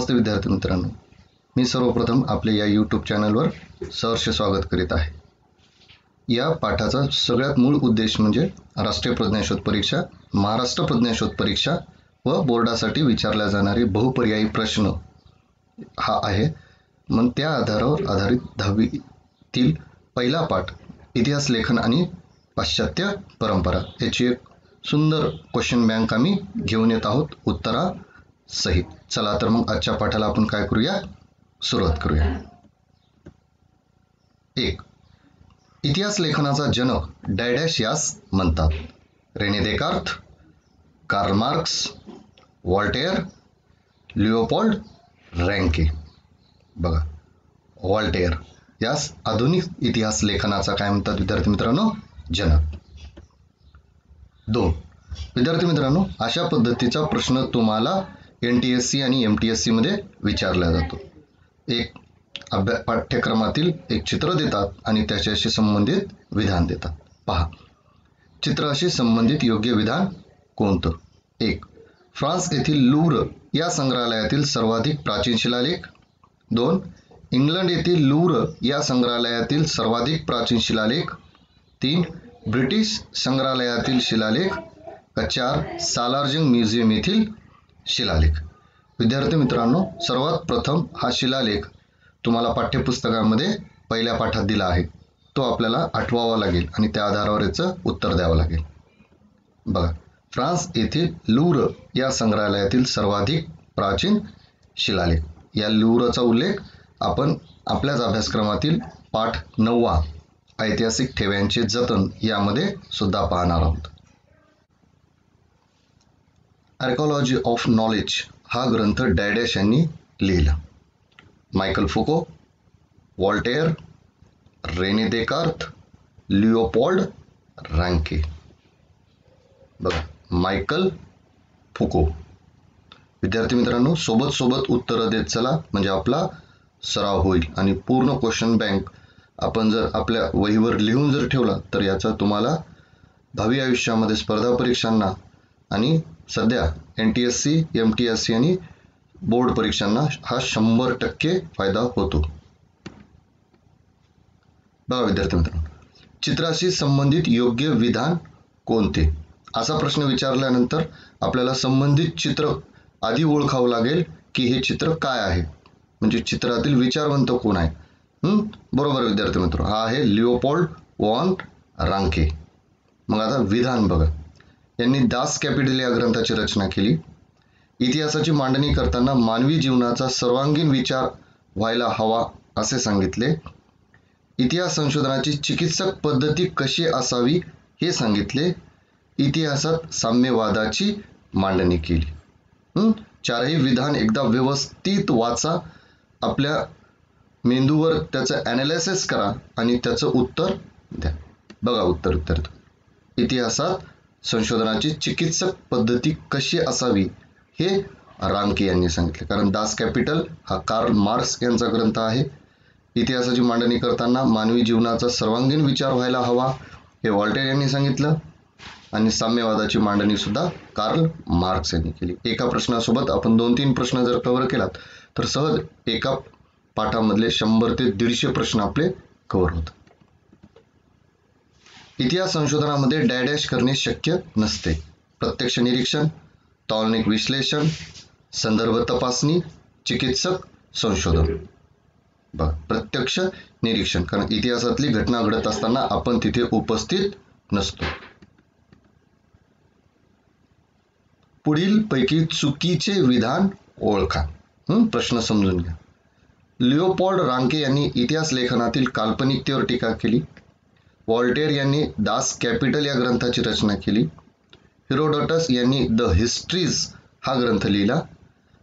नमस्ते विद्यार्थी मित्रांनो, मी सर्वप्रथम आपल्या या यूट्यूब चॅनलवर सहर्ष स्वागत करीत आहे। या पाठाचा सगळ्यात मूळ उद्देश म्हणजे राष्ट्रीय प्रज्ञाशोध परीक्षा, महाराष्ट्र प्रज्ञाशोध परीक्षा व बोर्डासाठी विचारल्या जाणारे बहुपर्यायी प्रश्न हा आहे। मग त्या आधारावर आधारित 10वीतील पहिला पाठ इतिहास लेखन आणि पाश्चात्य परंपरा याची एक सुंदर क्वेश्चन बँक आम्ही घेऊन येत आहोत उत्तरासहित। चला तर मग आजच्या पाठाला आपण काय करूया, सुरुवात करूया। 1. इतिहास लेखनाचा जनक डॅडॅश यास म्हणतात? René Descartes, Karl Marx, Voltaire, Leopold Ranke. बघा, व्हॉल्टेअर यास आधुनिक इतिहास लेखनाचा काय म्हणतात विद्यार्थी मित्रांनो? जनक। 2. विद्यार्थी मित्रांनो, अशा पद्धतीचा प्रश्न तुम्हाला NTSC आणि MTSC मध्ये विचारला जातो। एक पाठ्यक्रमातील एक चित्र देतात आणि त्याच्याशी संबंधित विधान देतात। पहा, चित्राशी संबंधित योग्य विधान कोणतं? 1. फ्रान्स येथील लूव्र या संग्रहालयातील सर्वाधिक प्राचीन शिलालेख। 2. इंग्लंड येथील लूव्र या संग्रहालयातील सर्वाधिक प्राचीन शिलालेख। 3. ब्रिटिश संग्रहालयातील शिलालेख। 4. सालार्जंग म्युझियम येथील शिलालेख। विद्यार्थी मित्रांनो, सर्वात प्रथम हा शिलालेख तुम्हाला पाठ्यपुस्तकामध्ये पहिल्या पाठात दिला आहे, तो आपल्याला आठवावा लागेल आणि त्या आधारावर याचं उत्तर द्यावं लागेल। बघा, फ्रान्स येथील लूव्र या संग्रहालयातील सर्वाधिक प्राचीन शिलालेख, या लूव्रचा उल्लेख आपण आपल्याच अभ्यासक्रमातील पाठ 9 ऐतिहासिक ठेव्यांचे जतन यामध्ये सुद्धा पाहणार आहोत। आर्किओलॉजी ऑफ नॉलेज हा ग्रंथ डॅडॅश यांनी लिहिला। Michael फुको, व्हॉल्टेअर, Renee Descartes, Leopold Ranke. बघा, मायकल फुको। विद्यार्थी मित्रांनो, सोबत सोबत उत्तरं देत चला म्हणजे आपला सराव होईल आणि पूर्ण क्वेश्चन बँक आपण जर आपल्या वहीवर लिहून जर ठेवला तर याचा तुम्हाला भावी आयुष्यामध्ये स्पर्धा परीक्षांना आणि सध्या NTSC, MTSC आणि बोर्ड परीक्षांना हा 100% फायदा होतो। बघा विद्यार्थी मित्रांनो, चित्राशी संबंधित योग्य विधान कोणते? असा प्रश्न विचारल्यानंतर आपल्याला संबंधित चित्र आधी ओळखावं लागेल की हे चित्र काय आहे, म्हणजे चित्रातील विचारवंत कोण आहे। बरोबर विद्यार्थी मित्र, हा आहे लिओपोल्ड वॉन रांके। मग आता विधान बघा, यांनी दास कॅपिटल या ग्रंथाची रचना केली। इतिहासाची मांडणी करताना मानवी जीवनाचा सर्वांगीण विचार व्हायला हवा असे सांगितले। इतिहास संशोधनाची चिकित्सक पद्धती कशी असावी हे सांगितले। इतिहासात साम्यवादाची मांडणी केली। चारही विधान एकदा व्यवस्थित वाचा, आपल्या मेंदूवर त्याचं ॲनालिसिस करा आणि त्याचं उत्तर द्या। बघा उत्तर विद्यार्थी, इतिहासात संशोधनाची चिकित्सक पद्धती कशी असावी हे रांके यांनी सांगितले, कारण दास कॅपिटल हा कार्ल मार्क्स यांचा ग्रंथ आहे। इतिहासाची मांडणी करताना मानवी जीवनाचा सर्वांगीण विचार व्हायला हवा हे व्हॉल्टेअर यांनी सांगितलं आणि साम्यवादाची मांडणी सुद्धा कार्ल मार्क्स यांनी केली। एका प्रश्नासोबत आपण 2-3 प्रश्न जर कव्हर केलात तर सहज एका पाठामधले 100 ते 150 प्रश्न आपले कव्हर होतात। इतिहास संशोधनामध्ये डॅडॅश करणे शक्य नसते। प्रत्यक्ष निरीक्षण, तौलनिक विश्लेषण, संदर्भ तपासणी, चिकित्सक संशोधन। बघा, प्रत्यक्ष निरीक्षण, कारण इतिहासातली घटना घडत असताना आपण तिथे उपस्थित नसतो। पुढील पैकी चुकीचे विधान ओळखा। प्रश्न समजून घ्या। लिओपोल्ड रांके यांनी इतिहास लेखनातील काल्पनिकतेवर टीका केली। व्हॉल्टेअर यांनी दास कॅपिटल या ग्रंथाची रचना केली। हेरोडोटस यांनी द हिस्ट्रीज हा ग्रंथ लिहिला।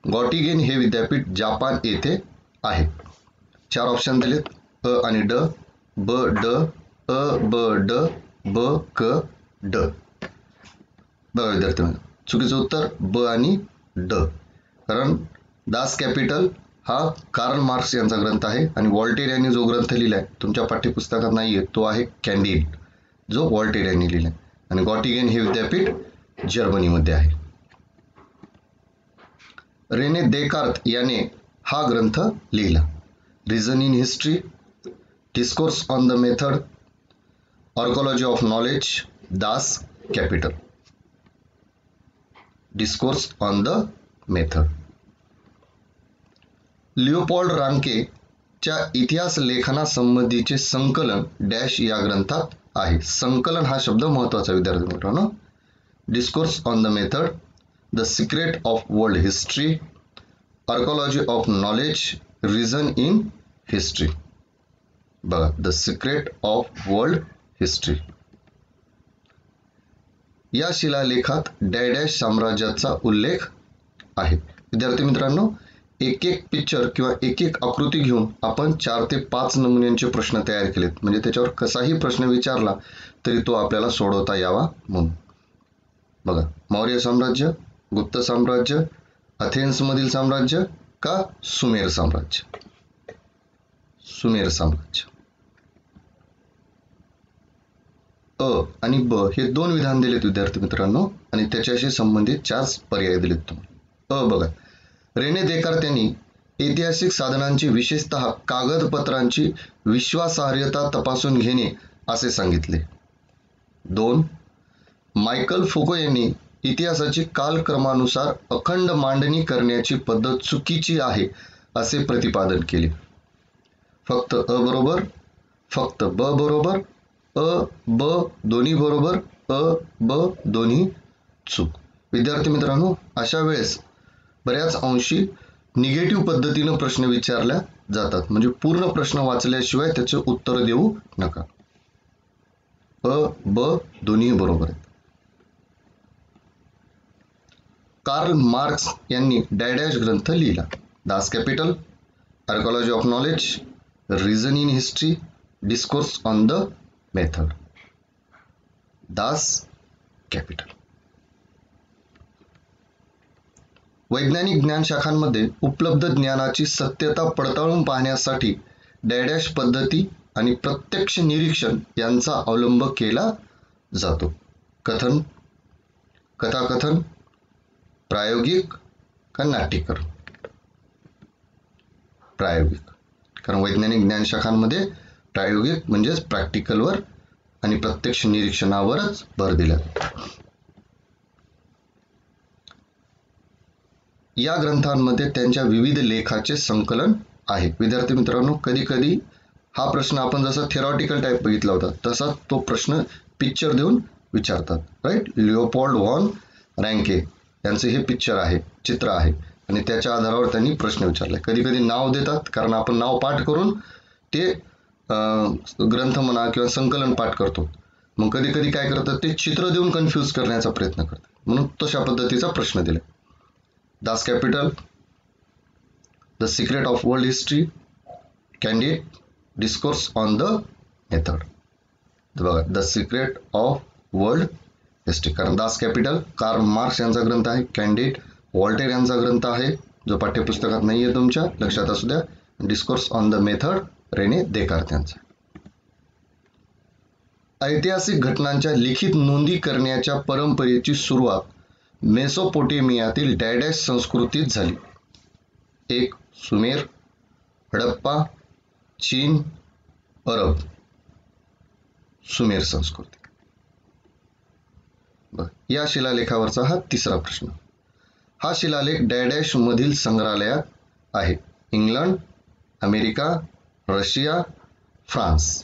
गॉटिगेन हे विद्यापीठ जपान येथे आहे। 4 ऑप्शन दिलेत, अ आणि ड, ब ड, अ ब ड, ब क ड। बघा विद्यार्थी, चुकीचं उत्तर ब आणि ड, कारण दास कॅपिटल हा कार्ल मार्क्स यांचा ग्रंथ आहे आणि व्हॉल्टेअर यांनी जो ग्रंथ लिहिलाय तुमच्या पाठ्यपुस्तकात नाहीये तो आहे कॅन्डिड, जो व्हॉल्टेअर यांनी लिहिलाय, आणि गॉटिगेन हे विद्यापीठ जर्मनीमध्ये आहे। रेने देकार्त याने हा ग्रंथ लिहिला. Reason in history, discourse on the method, archaeology of knowledge, Das Kapital. Discourse on the method. Leopold Ranke च्या इतिहास लेखनासंबंधीचे संकलन डॅश या ग्रंथात आहे. संकलन हा शब्द महत्वाचा विद्यार्थी मित्रांनो. Discourse on the method, the secret of world history, archaeology of knowledge, reason in history. बघा, the secret of world history. या शिलालेखात डॅश साम्राज्याचा उल्लेख आहे. विद्यार्थी मित्रांनो, एक एक पिक्चर किंवा एक एक आकृती घेऊन आपण 4 ते 5 नमुन्यांचे प्रश्न तयार केलेत. म्हणजे त्याच्यावर कसाही प्रश्न विचारला तरी तो आपल्याला सोडवता यावा म्हणून. बघा, मौर्य साम्राज्य, गुप्त साम्राज्य, अथेन्स मधील साम्राज्य का सुमेर साम्राज्य. सुमेर साम्राज्य. अ आणि ब हे 2 विधान दिलेत विद्यार्थी मित्रांनो आणि त्याच्याशी संबंधित 4 पर्याय दिलेत तुम्हाला. अ बघा, रेने देकार्त यांनी ऐतिहासिक साधनांची विशेषतः कागदपत्रांची विश्वासार्हता तपासून घेणे असे सांगितले. 2. मायकल फुको यांनी इतिहासाची कालक्रमानुसार अखंड मांडणी करण्याची पद्धत चुकीची आहे असे प्रतिपादन केले. फक्त अ बरोबर, फक्त ब बरोबर, अ ब दोन्ही बरोबर, अ ब दोन्ही चूक. विद्यार्थी मित्रांनो, अशा वेळेस बऱ्याच अंशी निगेटिव्ह पद्धतीनं प्रश्न विचारल्या जातात. म्हणजे पूर्ण प्रश्न वाचल्याशिवाय त्याचे उत्तर देऊ नका. अ ब दोन्ही बरोबर आहेत. कार्ल मार्क्स यांनी डॅश ग्रंथ लिहिला. Das capital, archaeology of knowledge, reason in history, discourse on the method. Das capital. वैज्ञानिक ज्ञानशाखांमध्ये उपलब्ध ज्ञानाची सत्यता पडताळून पाहण्यासाठी डॅश पद्धती आणि प्रत्यक्ष निरीक्षण यांचा अवलंब केला जातो. कथन, कथाकथन, प्रायोगिक का नाट्यकरण. प्रायोगिक. कारण वैज्ञानिक ज्ञानशाखांमध्ये प्रायोगिक म्हणजेच प्रॅक्टिकलवर आणि प्रत्यक्ष निरीक्षणावरच भर दिला. या ग्रंथांमध्ये त्यांच्या विविध लेखाचे संकलन आहे. विद्यार्थी मित्रांनो, कधी कधी हा प्रश्न आपण जसा थेरॉटिकल टाईप बघितला होता तसा तो प्रश्न पिक्चर देऊन विचारतात. राईट. लिओपोल्ड व्हॉन रँके यांचे हे पिक्चर आहे, चित्र आहे आणि त्याच्या आधारावर त्यांनी प्रश्न विचारले. कधी कधी नाव देतात कारण आपण नाव पाठ करून ते ग्रंथ म्हणा किंवा संकलन पाठ करतो. मग कधी कधी काय करतात, ते चित्र देऊन कन्फ्यूज करण्याचा प्रयत्न करतात. म्हणून तशा पद्धतीचा प्रश्न दिला. Das Kapital, the secret of world history, Candide, discourse on the method. बघा, the secret of world history. कारण दास कॅपिटल कार्ल मार्क्स यांचा ग्रंथ आहे. कॅन्डिड वॉल्टेर यांचा ग्रंथ आहे जो पाठ्यपुस्तकात नाही आहे तुमच्या, लक्षात असू द्या. Discourse on the method Rene Descartes यांचा. ऐतिहासिक घटनांच्या लिखित नोंदी करण्याच्या परंपरेची सुरुवात मेसोपोटेमियातील डॅश संस्कृतीत झाली. 1. सुमेर, हडप्पा, चीन, अरब. सुमेर संस्कृती. या शिलालेखावरचा हा तिसरा प्रश्न. हा शिलालेख डॅश मधील संग्रहालयात आहे. England, America, Russia, France.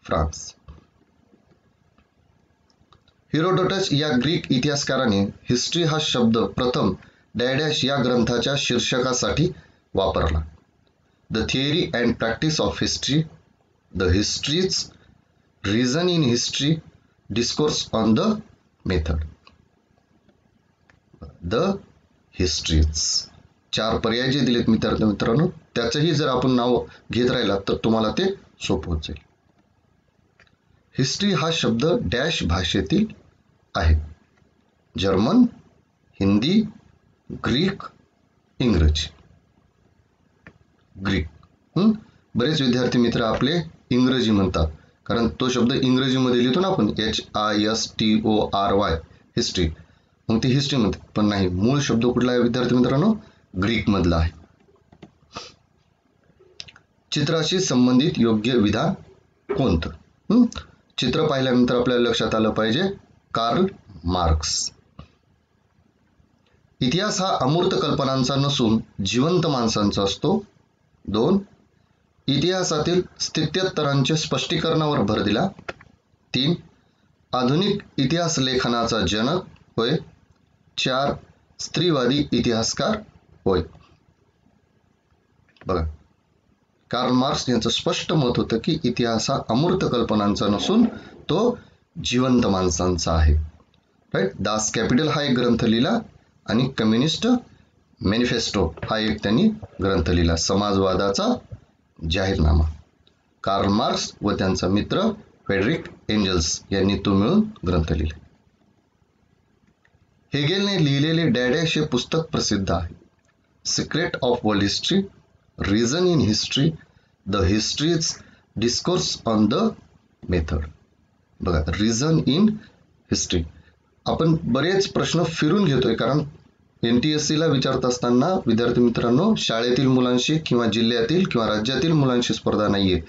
France. Herodotus या ग्रीक इतिहासकाराने हिस्ट्री हा शब्द प्रथम डॅश या ग्रंथाच्या शीर्षकासाठी वापरला. The theory and practice of history, the histories, reason in history, discourse on the method. The histories. 4 पर्याय जे दिलेत मित्रांनो, त्याचंही जर आपण नाव घेत राहिला तर तुम्हाला ते सोपं होत जाईल. हिस्ट्री हा शब्द डॅश भाषेतील आहे. जर्मन, हिंदी, ग्रीक, इंग्रजी. ग्रीक. बरेच विद्यार्थी मित्र आपले इंग्रजी म्हणतात कारण तो शब्द इंग्रजीमध्ये लिहितो ना आपण, HISTORY हिस्ट्री. मग ते हिस्ट्री म्हणतात, पण नाही, मूळ शब्द कुठला आहे विद्यार्थी मित्रांनो? ग्रीक मधला आहे. चित्राशी संबंधित योग्य विधान कोणतं? चित्र पाहिल्यानंतर आपल्याला लक्षात आलं पाहिजे कार्ल मार्क्स. इतिहास हा अमूर्त कल्पनांचा नसून जिवंत माणसांचा असतो. 2. इतिहासातील स्थित्यंतरांच्या स्पष्टीकरणावर भर दिला. 3. आधुनिक इतिहास लेखनाचा जनक होय. 4. स्त्रीवादी इतिहासकार होय. बघा, कार्ल मार्क्स यांचं स्पष्ट मत होतं की इतिहास हा अमूर्त कल्पनांचा नसून तो जिवंत माणसांचा आहे. राईट. दास कॅपिटल हा एक ग्रंथ लिहिला आणि कम्युनिस्ट मॅनिफेस्टो हा एक त्यांनी ग्रंथ लिहिला, समाजवादाचा जाहीरनामा. कार्ल मार्क्स व त्यांचा मित्र फ्रेडरिक एंजल्स यांनी तो मिळून ग्रंथ लिहिले. हेगेलने लिहिलेले डॅडॅश हे पुस्तक प्रसिद्ध आहे. Secret of world history, reason in history, the histories discourse on the method. बघा, रिझन इन हिस्ट्री. आपण बरेच प्रश्न फिरून घेतोय, कारण NTSC ला विचारत असताना विद्यार्थी मित्रांनो शाळेतील मुलांशी किंवा जिल्ह्यातील किंवा राज्यातील मुलांशी स्पर्धा नाहीये,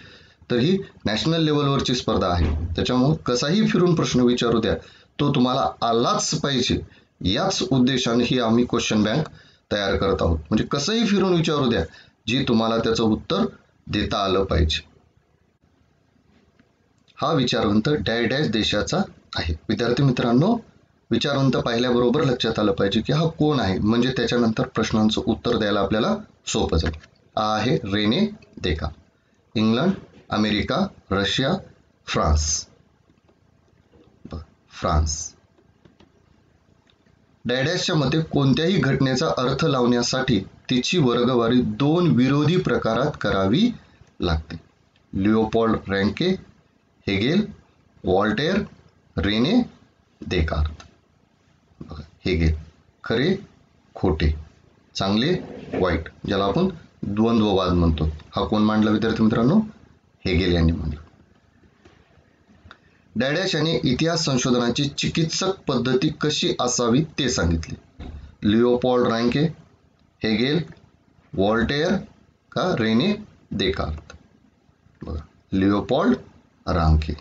तर ही नॅशनल लेवलवरची स्पर्धा आहे. त्याच्यामुळे कसाही फिरून प्रश्न विचारू द्या, तो तुम्हाला आलाच पाहिजे. याच उद्देशाने ही आम्ही क्वेश्चन बँक तयार करत आहोत. म्हणजे कसंही फिरून विचारू द्या, जी तुम्हाला त्याचं उत्तर देता आलं पाहिजे. हा विचारवंत डॅश देशाचा आहे. विद्यार्थी मित्रांनो, विचारवंत पाहिल्याबरोबर लक्षात आलं पाहिजे की हा कोण आहे, म्हणजे त्याच्यानंतर प्रश्नांचं उत्तर द्यायला आपल्याला सोपं जाईल. हा आहे René Descartes. England, America, Russia, France. France. डॅडॅशच्या मते कोणत्याही घटनेचा अर्थ लावण्यासाठी तिची वर्गवारी 2 विरोधी प्रकारात करावी लागते. Leopold Ranke, Hegel, Voltaire, René Descartes. Hegel. खरे, खोटे, चांगले, वाईट, ज्याला आपण द्वंद्ववाद म्हणतो, हा कोण मांडला विद्यार्थी मित्रांनो? हेगेल यांनी मांडला. डॅडॅश यांनी इतिहास संशोधनाची चिकित्सक पद्धती कशी असावी ते सांगितले. लिओपोल्ड रँके, हेगेल, वॉल्टेअर का रेने देकार्त? बघा, लिओपोल्ड रांके.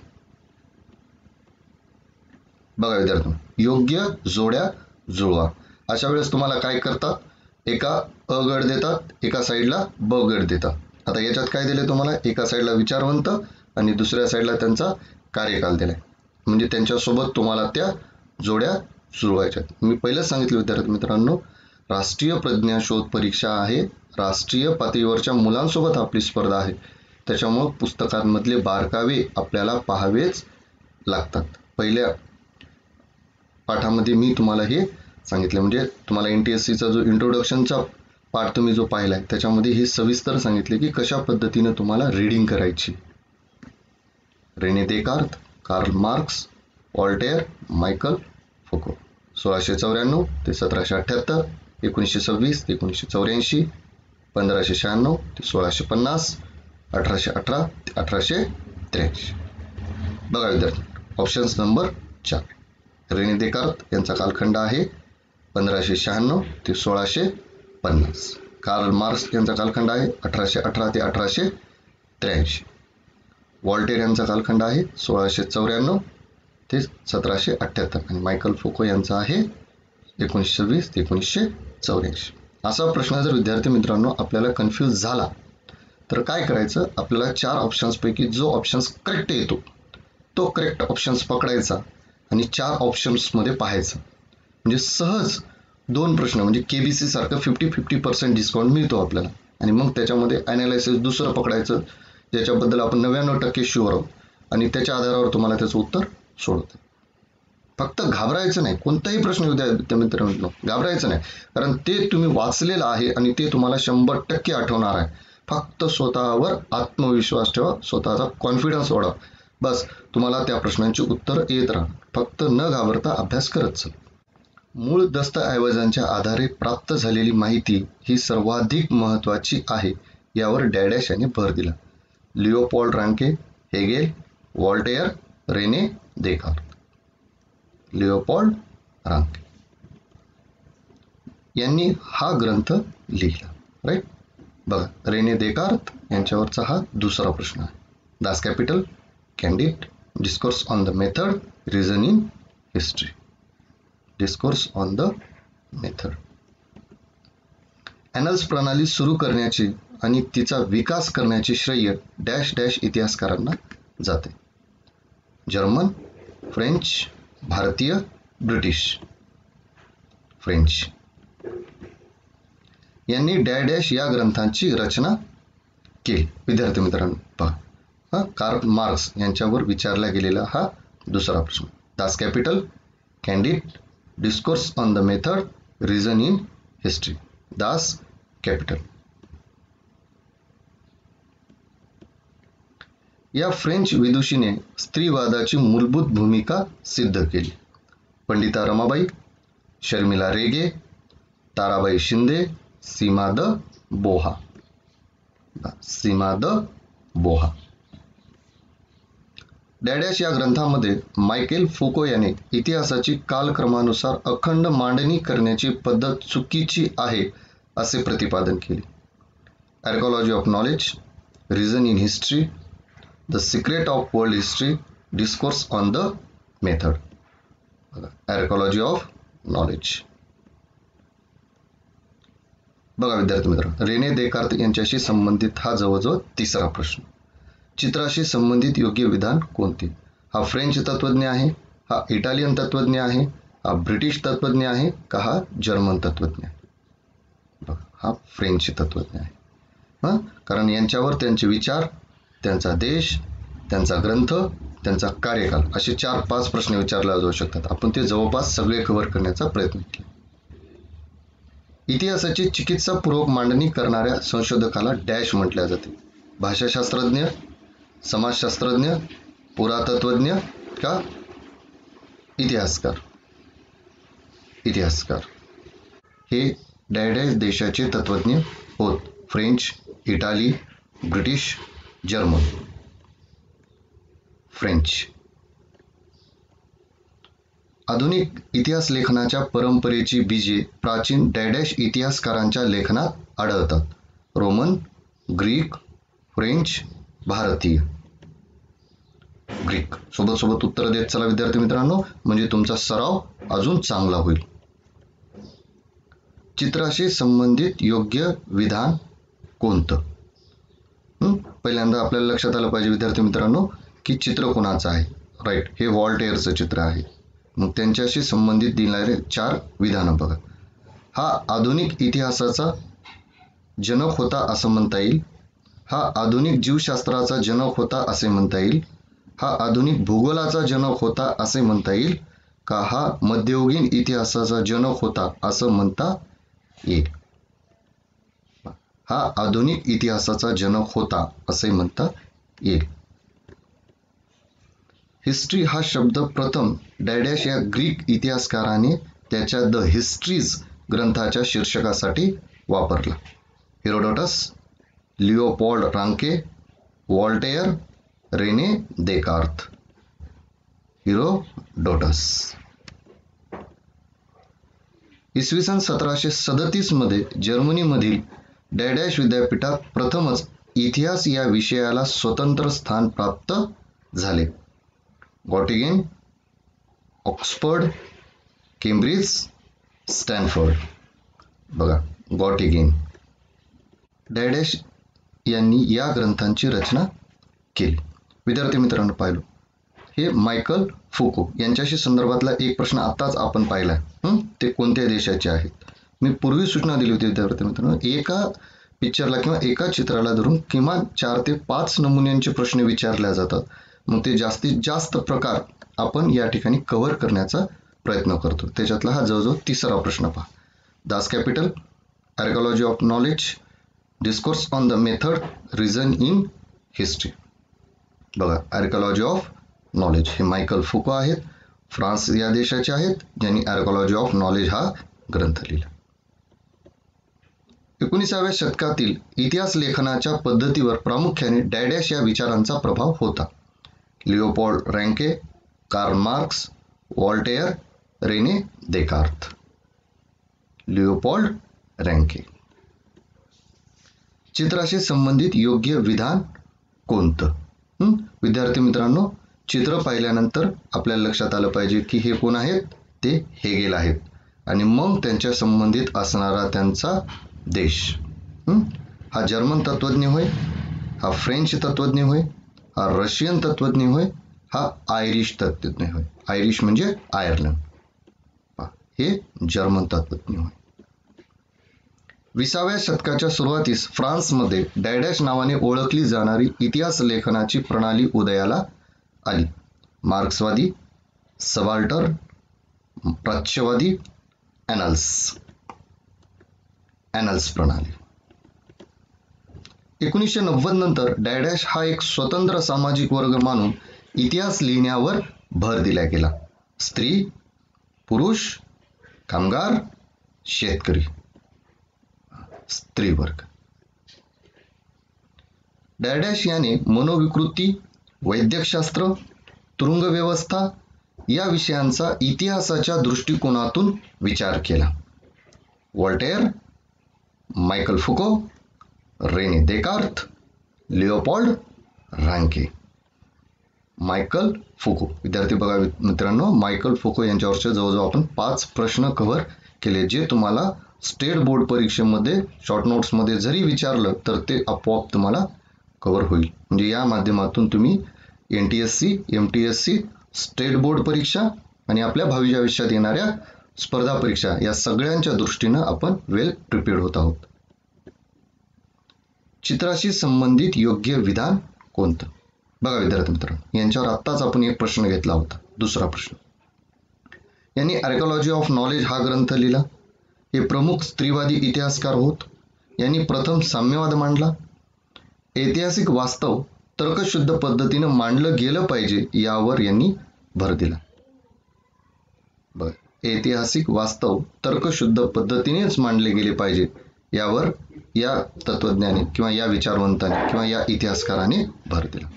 बघा विद्यार्थी, योग्य जोड्या जुळवा. अशा वेळेस तुम्हाला काय करतात, एका अ गट देतात, एका साईडला ब गट देतात. आता याच्यात काय दिले तुम्हाला, एका साईडला विचारवंत आणि दुसऱ्या साईडला त्यांचा कार्यकाल दिलाय, म्हणजे त्यांच्यासोबत तुम्हाला त्या जोड्या जुळवायच्या. मी पहिलेच सांगितलं विद्यार्थी मित्रांनो, राष्ट्रीय प्रज्ञाशोध परीक्षा आहे, राष्ट्रीय पातळीवरच्या मुलांसोबत आपली स्पर्धा आहे. त्याच्यामुळं पुस्तकांमधले बारकावे आपल्याला पाहावेच लागतात. पहिल्या पाठामध्ये मी तुम्हाला हे सांगितले, म्हणजे तुम्हाला NTSCचा जो इंट्रोडक्शनचा पाठ तुम्ही जो पाहिलाय त्याच्यामध्ये हे सविस्तर सांगितले की कशा पद्धतीने तुम्हाला रीडिंग करायची. René Descartes, Karl Marx, Voltaire, Michael Foucault. 1694 ते 1778, 1926 ते 1984, 1596 ते 1650, 1818 ते 1883. बघा विद्यार्थी, ऑप्शन्स नंबर 4. रेने देकार्त यांचा कालखंड आहे 1596 ते 1650. कार्ल मार्क्स यांचा कालखंड आहे 1818 ते 1883. वॉल्टेअर यांचा कालखंड आहे 1694 ते 1778 आणि मायकल फुको यांचा आहे 1920 ते 1984. असा प्रश्न जर विद्यार्थी मित्रांनो आपल्याला कन्फ्यूज झाला तर काय करायचं, आपल्याला 4 ऑप्शन्सपैकी जो ऑप्शन्स करेक्ट येतो तो करेक्ट ऑप्शन्स पकडायचा आणि 4 ऑप्शन्समध्ये पाहायचं, म्हणजे सहज 2 प्रश्न, म्हणजे KBC सारखं 50-50% डिस्काउंट मिळतो आपल्याला. आणि मग त्याच्यामध्ये ॲनालिसिस दुसरं पकडायचं ज्याच्याबद्दल आपण 99% शुअर आहोत आणि त्याच्या आधारावर तुम्हाला त्याचं उत्तर सोडवतं. फक्त घाबरायचं नाही, कोणताही प्रश्न विद्यार्थी मित्रांनो घाबरायचं नाही, कारण ते तुम्ही वाचलेलं आहे आणि ते तुम्हाला 100% आठवणार आहे. फक्त स्वतःवर आत्मविश्वास ठेवा, स्वतःचा कॉन्फिडन्स वाढवा, बस तुम्हाला त्या प्रश्नांची उत्तर येत राहा. फक्त न घाबरता अभ्यास करत चला. मूळ दस्तऐवजांच्या आधारे प्राप्त झालेली माहिती ही सर्वाधिक महत्त्वाची आहे, यावर डॅडॅश यांनी भर दिला. Leopold Ranke, Hegel, Voltaire, René Descartes. Leopold Ranke. यांनी हा ग्रंथ लिहिला. राईट. बघा, रेने देकार्त यांच्यावरचा हा दुसरा प्रश्न आहे. Das Kapital, Candide, discourse on the method, reason in history. Discourse on the method. Annales प्रणाली सुरू करण्याची आणि तिचा विकास करण्याचे श्रेय डॅश डॅश इतिहासकारांना जाते. जर्मन, फ्रेंच, भारतीय, ब्रिटिश. फ्रेंच यांनी डॅश या ग्रंथांची रचना केली. विद्यार्थी मित्रांनो पहा, कार्ल मार्क्स यांच्यावर विचारला गेलेला हा दुसरा प्रश्न. Das Kapital, Candide, discourse on the method, reason in history. Das capital. या फ्रेंच विदुषीने स्त्रीवादाची मूलभूत भूमिका सिद्ध केली. पंडिता रमाबाई, शर्मिला रेगे, ताराबाई शिंदे, सीमा द बोहा. सीमा द बोहा. डॅडॅश या ग्रंथामध्ये मायकेल फुको याने इतिहासाची कालक्रमानुसार अखंड मांडणी करण्याची पद्धत चुकीची आहे असे प्रतिपादन केले. Archaeology of knowledge, reason in history, the secret of world history, discourse on the method. Archaeology of knowledge. बघा विद्यार्थी मित्रांनो, रेने देकार्त यांच्याशी संबंधित हा जवळजवळ तिसरा प्रश्न. चित्राशी संबंधित योग्य विधान कोणते? हा फ्रेंच तत्वज्ञ आहे, हा इटालियन तत्वज्ञ आहे, हा ब्रिटिश तत्वज्ञ आहे का हा जर्मन तत्वज्ञ आहे? बघा, हा फ्रेंच तत्वज्ञ आहे. कारण यांच्यावर त्यांचे विचार, त्यांचा देश, त्यांचा ग्रंथ, त्यांचा कार्यकाल असे 4-5 प्रश्न विचारले जाऊ शकतात. आपण ते जवळपास सगळे कव्हर करण्याचा प्रयत्न केला. इतिहासाची चिकित्सापूर्वक मांडणी करणाऱ्या संशोधकाला डॅश म्हटले जाते. भाषाशास्त्रज्ञ, समाजशास्त्रज्ञ, पुरातत्वज्ञ का इतिहासकार? इतिहासकार हे डॅश देशाचे तत्वज्ञ होत. French, Italy, British, German. French. आधुनिक इतिहास लेखनाच्या परंपरेची बीजे प्राचीन डॅश इतिहासकारांच्या लेखनात आढळतात. रोमन, ग्रीक, फ्रेंच, भारतीय. ग्रीक. सोबत सोबत उत्तर देत चला विद्यार्थी मित्रांनो, म्हणजे तुमचा सराव अजून चांगला होईल. चित्राशी संबंधित योग्य विधान कोणतं? पहिल्यांदा आपल्याला लक्षात आलं पाहिजे विद्यार्थी मित्रांनो की चित्र कोणाचं आहे. राईट, हे व्हॉल्टेअरचं चित्र आहे. मग त्यांच्याशी संबंधित दिलेले 4 विधानं बघा. हा आधुनिक इतिहासाचा जनक होता असं म्हणता येईल. हा आधुनिक जीवशास्त्राचा जनक होता असे म्हणता येईल. हा आधुनिक भूगोलाचा जनक होता असे म्हणता येईल का हा मध्ययुगीन इतिहासाचा जनक होता असं म्हणता येईल? हा आधुनिक इतिहासाचा जनक होता असे म्हणता येईल. हिस्ट्री हा शब्द प्रथम डॅश या ग्रीक इतिहासकाराने त्याच्या द हिस्ट्रीज ग्रंथाच्या शीर्षकासाठी वापरला. Herodotus, Leopold Ranke, Voltaire, René Descartes. Herodotus. इसवी सन 1737 मध्ये जर्मनीमधील डॅश विद्यापीठात प्रथमच इतिहास या विषयाला स्वतंत्र स्थान प्राप्त झाले. गॉटिंगेन, ऑक्सफर्ड, केम्ब्रिज, स्टॅनफोर्ड. बघा, गॉटिंगेन. डॅश यांनी या ग्रंथांची रचना केली. विद्यार्थी मित्रांनो पाहिलं, हे मायकल फुको यांच्याशी संदर्भातला एक प्रश्न आताच आपण पाहिला. ते कोणत्या देशाचे आहेत? मी पूर्वी सूचना दिली होती विद्यार्थी मित्रांनो, एका पिक्चरला किंवा एका चित्राला धरून किमान 4 ते 5 नमुन्यांचे प्रश्न विचारले जातात. मग ते जास्तीत जास्त प्रकार आपण या ठिकाणी कव्हर करण्याचा प्रयत्न करतो. त्याच्यातला हा जवळजवळ तिसरा प्रश्न पहा. Das Kapital, archaeology of knowledge, discourse on the method, reason in history. बघा, आर्कॉलॉजी ऑफ नॉलेज हे मायकल फुको आहेत. फ्रान्स या देशाचे आहेत, ज्यांनी आर्कॉलॉजी ऑफ नॉलेज हा ग्रंथ लिहिला. 19व्या शतकातील इतिहास लेखनाच्या पद्धतीवर प्रामुख्याने डॅश या विचारांचा प्रभाव होता. Leopold Ranke, Karl Marx, Voltaire, René Descartes. Leopold Ranke. चित्राशी संबंधित योग्य विधान कोणतं? विद्यार्थी मित्रांनो, चित्र पाहिल्यानंतर आपल्याला लक्षात आलं पाहिजे की हे कोण आहेत? ते हेगेल आहेत. आणि मग त्यांच्या संबंधित असणारा त्यांचा देश. हा जर्मन तत्वज्ञ होय, हा फ्रेंच तत्वज्ञ होय, हा रशियन तत्वज्ञ होय, हा आयरिश तत्वज्ञ होय. आयरिश म्हणजे आयर्लंड. हे जर्मन तत्वज्ञ होय. 20व्या शतकाच्या सुरुवातीस फ्रान्समध्ये डॅडॅश नावाने ओळखली जाणारी इतिहास लेखनाची प्रणाली उदयाला आली. मार्क्सवादी, सबाल्टर्न, प्राच्यवादी, ॲनल्स प्रणाली. 1990 नंतर डॅडॅश हा एक स्वतंत्र सामाजिक वर्ग मानून इतिहास लिहिण्यावर भर दिला गेला. स्त्री, पुरुष, कामगार, शेतकरी, स्त्री वर्ग. डॅडॅश याने मनोविकृती, वैद्यकशास्त्र, तुरुंग व्यवस्था या विषयांचा इतिहासाच्या दृष्टिकोनातून विचार केला. व्हॉल्टेअर, Michael फुको, Renee Descartes, Leopold रँके. Michael फुको. विद्यार्थी बघा मित्रांनो, मायकल फुको यांच्यावरचे जवळजवळ आपण 5 प्रश्न कव्हर केले, जे तुम्हाला स्टेट बोर्ड परीक्षेमध्ये शॉर्ट नोट्समध्ये जरी विचारलं तर ते आपोआप तुम्हाला कव्हर होईल. म्हणजे या माध्यमातून तुम्ही NTSC, MTSC, स्टेट बोर्ड परीक्षा आणि आपल्या भावी आयुष्यात येणाऱ्या स्पर्धा परीक्षा या सगळ्यांच्या दृष्टीनं आपण वेल प्रिपेअर्ड होत आहोत. चित्राशी संबंधित योग्य विधान कोणतं? बघा विद्यार्थी मित्रांनो, यांच्यावर आत्ताच आपण एक प्रश्न घेतला होता. दुसरा प्रश्न. यांनी आर्किओलॉजी ऑफ नॉलेज हा ग्रंथ लिहिला. हे प्रमुख स्त्रीवादी इतिहासकार होत. यांनी प्रथम साम्यवाद मांडला. ऐतिहासिक वास्तव तर्कशुद्ध पद्धतीनं मांडलं गेलं पाहिजे यावर यांनी भर दिला. ऐतिहासिक वास्तव तर्कशुद्ध पद्धतीनेच मांडले गेले पाहिजे यावर या तत्वज्ञाने किंवा या विचारवंताने किंवा या इतिहासकाराने भर दिला.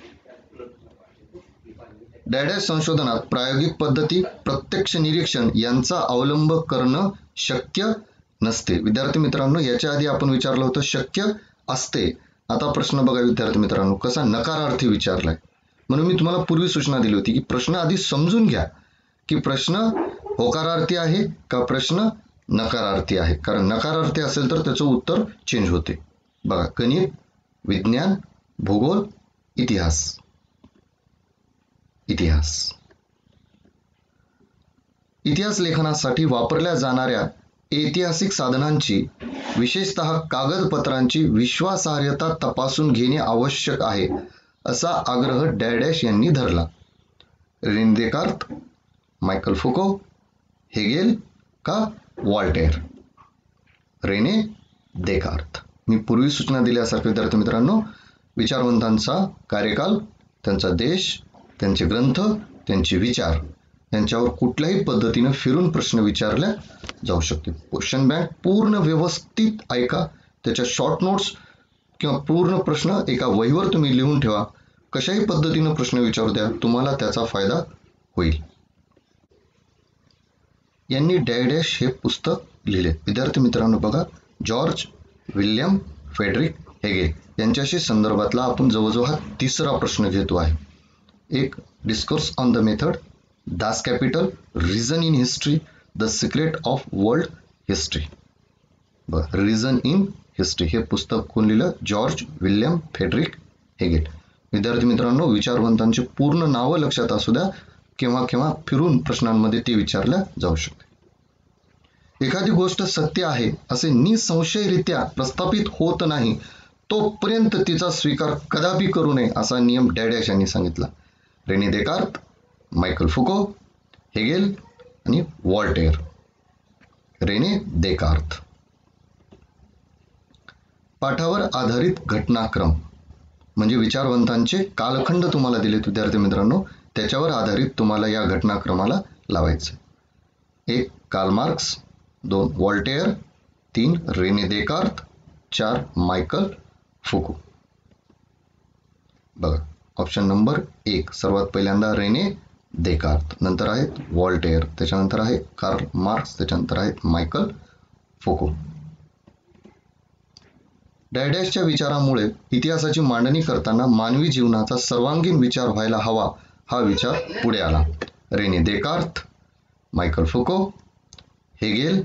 डॅडॅश संशोधनात प्रायोगिक पद्धती, प्रत्यक्ष निरीक्षण यांचा अवलंब करणं शक्य नसते. विद्यार्थी मित्रांनो, याच्या आधी आपण विचारलं होतं शक्य असते. आता प्रश्न बघा विद्यार्थी मित्रांनो, कसा नकारार्थी विचारलाय. म्हणून मी तुम्हाला पूर्वी सूचना दिली होती की प्रश्न आधी समजून घ्या की प्रश्न होकारार्थी आहे का प्रश्न नकारार्थी आहे. कारण नकारार्थी असेल तर त्याचं उत्तर चेंज होते. बघा, गणित, विज्ञान, भूगोल, इतिहास. इतिहास लेखनासाठी वापरल्या जाणाऱ्या ऐतिहासिक साधनांची, विशेषतः कागदपत्रांची विश्वासार्हता तपासून घेणे आवश्यक आहे असा आग्रह डॅडॅश यांनी धरला. रेने देकार्त, मायकल फुको, हेगेल का व्हॉल्टेअर? Renee Descartes. मी पूर्वी सूचना दिल्यासारखं विद्यार्थी मित्रांनो, विचारवंतांचा कार्यकाल, त्यांचा देश, त्यांचे ग्रंथ, त्यांचे विचार यांच्यावर कुठल्याही पद्धतीनं फिरून प्रश्न विचारल्या जाऊ शकते. क्वेश्चन बँक पूर्ण व्यवस्थित ऐका. त्याच्या शॉर्ट नोट्स किंवा पूर्ण प्रश्न एका वहीवर तुम्ही लिहून ठेवा. कशाही पद्धतीनं प्रश्न विचारू द्या, तुम्हाला त्याचा फायदा होईल. यांनी डॅडॅश हे पुस्तक लिहिले. विद्यार्थी मित्रांनो बघा, जॉर्ज विल्यम फ्रेडरिक हेगेल यांच्याशी संदर्भातला आपण जवळजवळ हा 3रा प्रश्न घेतो आहे. एक, discourse on the method, Das Kapital, reason in history, the secret of world history. बघा, रिझन इन हिस्ट्री हे पुस्तक कोण लिहिलं? George William Friedrich Hegel. विद्यार्थी मित्रांनो, विचारवंतांची पूर्ण नावं लक्षात असू द्या. केव्हा केव्हा फिरून प्रश्नांमध्ये ते विचारल्या जाऊ शकते. एखादी गोष्ट सत्य आहे असे निसंशयरित्या प्रस्थापित होत नाही तोपर्यंत तिचा स्वीकार कदापि करू नये असा नियम डॅडॅश यांनी सांगितला. रेने देकार्त, मायकल फुको, हेगेल आणि व्हॉल्टेअर. Renee Descartes. पाठावर आधारित घटनाक्रम म्हणजे विचारवंतांचे कालखंड तुम्हाला दिलेत विद्यार्थी मित्रांनो, त्याच्यावर आधारित तुम्हाला या घटनाक्रमाला लावायचं. 1, Karl Marx, 2, Voltaire, 3, René Descartes, 4, Michael Foucault. बघा, ऑप्शन नंबर 1 सर्वात पहिल्यांदा रेने देकार्त, नंतर आहेत व्हॉल्टेअर, त्याच्यानंतर आहे कार्ल मार्क्स, त्याच्यानंतर आहेत मायकल फुको. डायडॅसच्या विचारामुळे इतिहासाची मांडणी करताना मानवी जीवनाचा सर्वांगीण विचार व्हायला हवा हा विचार पुढे आला. रेने देकार्त, मायकल फुको, हेगेल,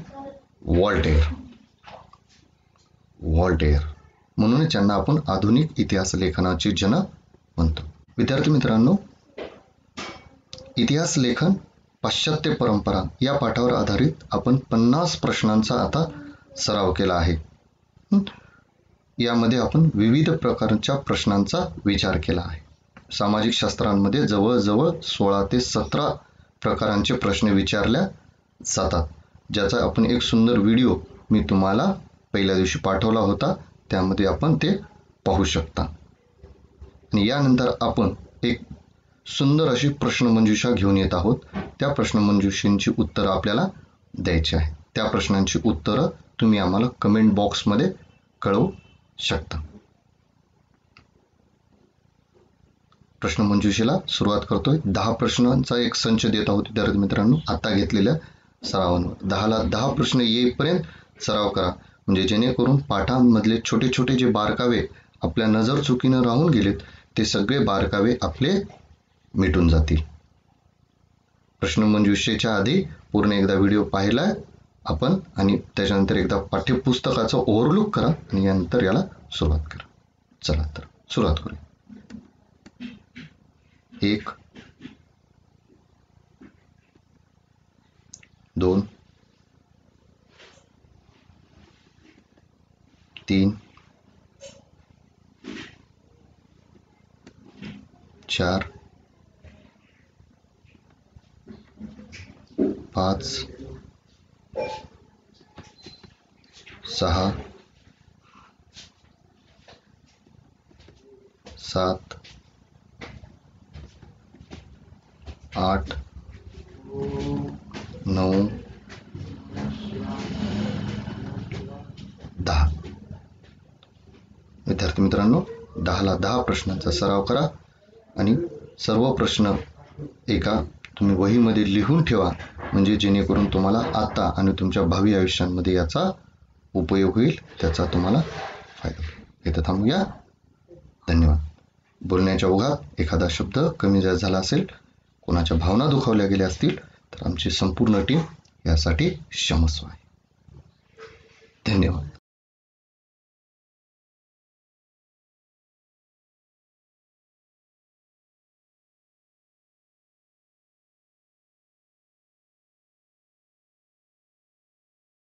व्हॉल्टेअर म्हणून त्यांना आपण आधुनिक इतिहास लेखनाचे जनक म्हणतो. विद्यार्थी मित्रांनो, इतिहास लेखन पाश्चात्य परंपरा या पाठावर आधारित आपण 50 प्रश्नांचा आता सराव केला आहे. यामध्ये आपण विविध प्रकारच्या प्रश्नांचा विचार केला आहे. सामाजिक शास्त्रांमध्ये जवळजवळ 16 ते 17 प्रकारांचे प्रश्न विचारल्या जातात, ज्याचा आपण एक सुंदर व्हिडिओ मी तुम्हाला पहिल्या दिवशी पाठवला होता, त्यामध्ये आपण ते पाहू शकता. आणि यानंतर आपण एक सुंदर अशी प्रश्नमंजुषा घेऊन येत आहोत. त्या प्रश्नमंजुषेची उत्तरं आपल्याला द्यायची आहे. त्या प्रश्नांची उत्तरं तुम्ही आम्हाला कमेंट बॉक्समध्ये कळवू शकता. प्रश्नमंजुषेला सुरुवात करतोय. 10 प्रश्नांचा एक संच देत आहोत विद्यार्थी मित्रांनो. आता घेतलेल्या सरावांवर 10ला 10 प्रश्न येईपर्यंत सराव करा, म्हणजे जेणेकरून पाठांमधले छोटे छोटे जे बारकावे आपल्या नजर चुकीनं राहून गेलेत ते सगळे बारकावे आपले मिटून जातील. प्रश्नमंजुषेच्या आधी पूर्ण एकदा व्हिडिओ पाहिलाय आपण आणि त्याच्यानंतर एकदा पाठ्यपुस्तकाचं ओव्हरलुक करा आणि यानंतर याला सुरुवात करा. चला तर सुरुवात करूया. 1, 2, 3, 4, 5, 6, 7, 8, 9, 10. विद्यार्थी मित्रांनो, 10ला 10 प्रश्नांचा सराव करा आणि सर्व प्रश्न एका तुम्ही वहीमध्ये लिहून ठेवा, म्हणजे जेणेकरून तुम्हाला आता आणि तुमच्या भावी आयुष्यामध्ये याचा उपयोग होईल, त्याचा तुम्हाला फायदा होईल. इथं थांबूया. धन्यवाद. बोलण्याच्या ओघात एखादा शब्द कमी जास्त झाला असेल, कोणाच्या भावना दुखावल्या गेल्या असतील तर आमची संपूर्ण टीम यासाठी क्षमस्व आहे. धन्यवाद.